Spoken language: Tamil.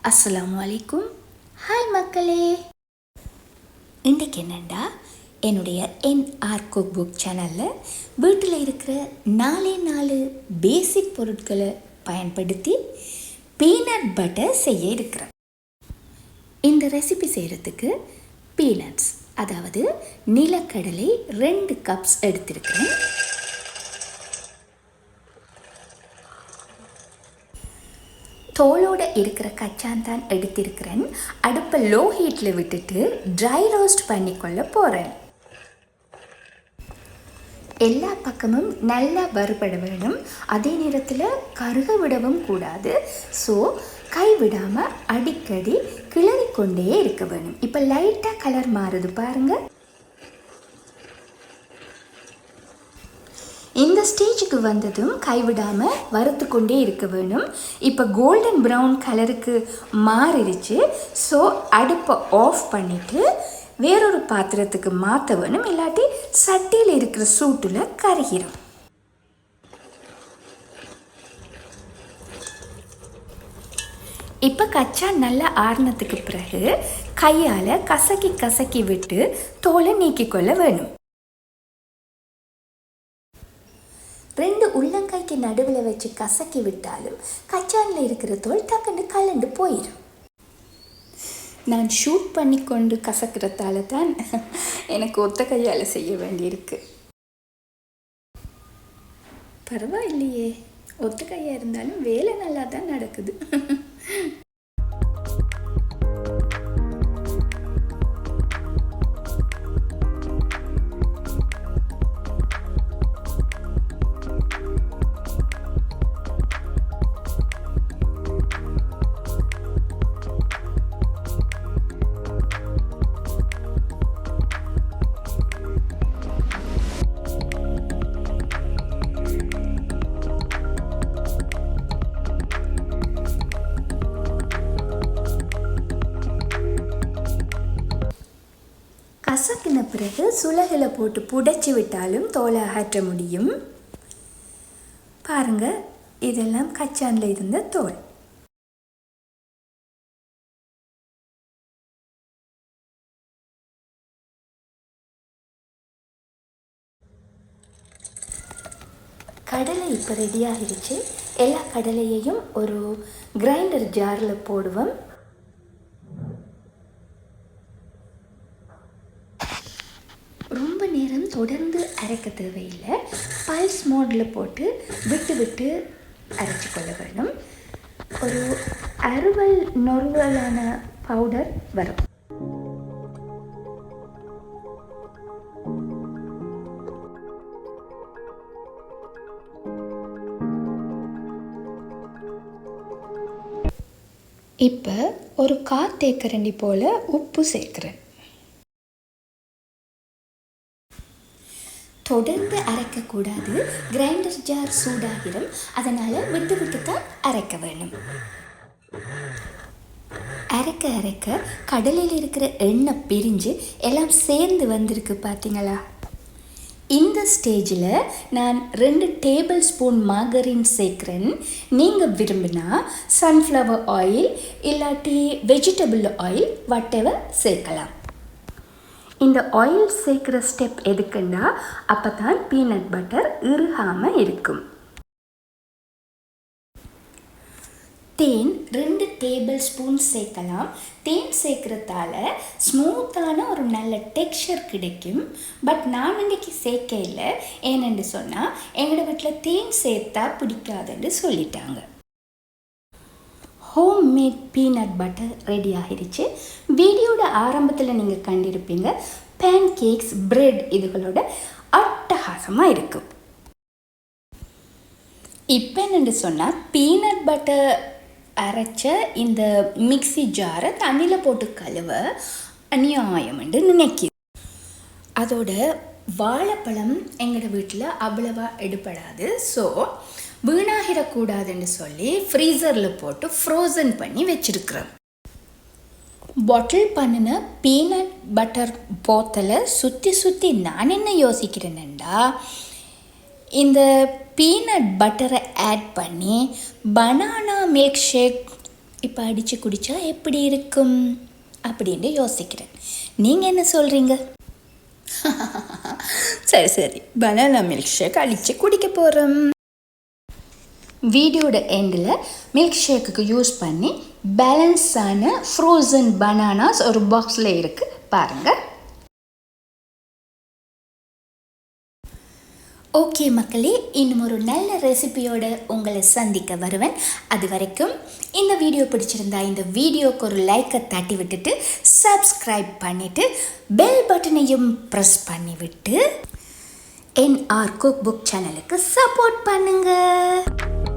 அஸ்ஸலாமு அலைக்கும். ஹாய் மக்களே, இன்றைக்கு என்னென்னா என்னுடைய NR குக் புக் சேனலில் வீட்டில் இருக்கிற 4 பேசிக் பொருட்களை பயன்படுத்தி பீனட் பட்டர் செய்ய இருக்கிறேன். இந்த ரெசிபி செய்கிறதுக்கு பீனட்ஸ், அதாவது நிலக்கடலை 2 கப்ஸ் எடுத்திருக்கிறேன். தோலோடு இருக்கிற கச்சான் தான் எடுத்திருக்கிறேன். அடுப்பை லோ ஹீட்டில் விட்டுட்டு ட்ரை ரோஸ்ட் பண்ணிக்கொள்ள போகிறேன். எல்லா பக்கமும் நல்லா வறுபட வேணும். அதே நேரத்தில் கருக விடவும் கூடாது. ஸோ கைவிடாமல் அடிக்கடி கிளறி கொண்டே இருக்க வேணும். இப்போ லைட்டாக கலர் மாறுது பாருங்கள். இந்த ஸ்டேஜுக்கு வந்ததும் கைவிடாமல் வறுத்து கொண்டே இருக்க வேணும். இப்போ கோல்டன் ப்ரௌன் கலருக்கு மாறிடுச்சு. ஸோ அடுப்பை ஆஃப் பண்ணிவிட்டு வேறொரு பாத்திரத்துக்கு மாற்ற வேணும், இல்லாட்டி சட்டியில் இருக்கிற சூட்டில் கருகிடும். இப்போ கச்சா நல்லா ஆறுனதுக்கு பிறகு கையால் கசக்கி விட்டு தோலை நீக்கிக்கொள்ள வேணும். 2 உள்ளங்கைக்கு நடுவில் வச்சு கசக்கி விட்டாலும் கச்சானில் இருக்கிற தோல் டக்குன்னு கலண்டு போயிடும். நான் ஷூட் பண்ணி கொண்டு கசக்கிறதால தான் எனக்கு ஒத்த கையால் செய்ய வேண்டியிருக்கு. பரவாயில்லையே, ஒத்த கையாக இருந்தாலும் வேலை நல்லா தான் நடக்குது. கசக்கின பிறகு சுலகில் போட்டு புடைச்சி விட்டாலும் தோலை அகற்ற முடியும். பாருங்க, இதெல்லாம் கச்சானில் இருந்த தோல். கடலை இப்போ ரெடி ஆகிடுச்சு. எல்லா கடலையையும் ஒரு கிரைண்டர் ஜாரில் போடுவோம். ரொம்ப நேரம் தொடர்ந்து அரைக்க தேவையில்லை. பல்ஸ் மோடில் போட்டு விட்டு அரைச்சி கொள்ள வேணும். ஒரு நொறுவலான பவுடர் வரும். இப்போ ஒரு 1/4 தேக்கரண்டி போல் உப்பு சேர்க்குறேன். தொடர்ந்து அரைக்கக்கூடாது, கிரைண்டர் ஜார் சூடாகிடும். அதனால் விட்டு தான் அரைக்க வேணும். அரைக்க கடலையில் இருக்கிற எண்ணெய் பிரிஞ்சு எல்லாம் சேர்ந்து வந்திருக்கு பார்த்தீங்களா? இந்த ஸ்டேஜில் நான் 2 டேபிள் ஸ்பூன் மார்கரின் சேர்க்குறேன். நீங்கள் விரும்பினா சன்ஃப்ளவர் ஆயில் இல்லாட்டி வெஜிடபிள் ஆயில் வாட்டெவர் சேர்க்கலாம். இந்த ஆயில் சேர்க்குற ஸ்டெப் எதுக்குன்னா அப்போ தான் பீனட் பட்டர் இறுகாமல் இருக்கும். தேன் 2 டேபிள் ஸ்பூன் சேர்க்கலாம். தேன் சேர்க்குறதால ஸ்மூத்தான ஒரு நல்ல டெக்ஸ்சர் கிடைக்கும். பட் நான் இன்றைக்கி சேர்க்க இல்லை. ஏனென்று சொன்னால் எங்களோட வீட்டில் தேன் சேர்த்தா பிடிக்காதுன்னு சொல்லிட்டாங்க. Home made peanut butter ready ஆகிடுச்சு. வீடியோட ஆரம்பத்தில் நீங்கள் கண்டிருப்பீங்க பேன் கேக்ஸ், பிரெட் இதுகளோட அட்டகாசமாக இருக்கும். இப்போ என்னென்னு சொன்னால் பீனட் பட்டர் அரைச்ச இந்த மிக்ஸி ஜாரை தண்ணியில் போட்டு கழுவ அநியாயம் என்று நினைக்கிது. அதோட வாழைப்பழம் எங்களோட வீட்டில் அவ்வளவா எடுப்படாது. ஸோ வீணாகிடக்கூடாதுன்னு சொல்லி ஃப்ரீசரில் போட்டு ஃப்ரோசன் பண்ணி வச்சுருக்குறேன். பாட்டில் பண்ணின பீனட் பட்டர் போத்தலை சுற்றி நான் என்ன யோசிக்கிறேன்னா, இந்த பீனட் பட்டரை ஆட் பண்ணி பனானா மில்க் ஷேக் இப்போ அடித்து குடித்தா எப்படி இருக்கும் அப்படின்னு யோசிக்கிறேன். நீங்கள் என்ன சொல்கிறீங்க? சரி சரி, பனானா மில்க் ஷேக் அடித்து குடிக்க போகிறோம். வீடியோட எண்டில் மில்க் ஷேக்குக்கு யூஸ் பண்ணி பேலன்ஸான ஃப்ரோசன் பனானாஸ் ஒரு பாக்ஸில் இருக்குது பாருங்கள். ஓகே மக்களே, இன்னும் ஒரு நல்ல ரெசிபியோடு உங்களை சந்திக்க வருவேன். அது வரைக்கும் இந்த வீடியோ பிடிச்சிருந்தா இந்த வீடியோக்கு ஒரு லைக்கை தட்டி விட்டுட்டு சப்ஸ்கிரைப் பண்ணிவிட்டு பெல் பட்டனையும் ப்ரெஸ் பண்ணிவிட்டு NR குக் புக் சேனலுக்கு சப்போர்ட் பண்ணுங்கள்.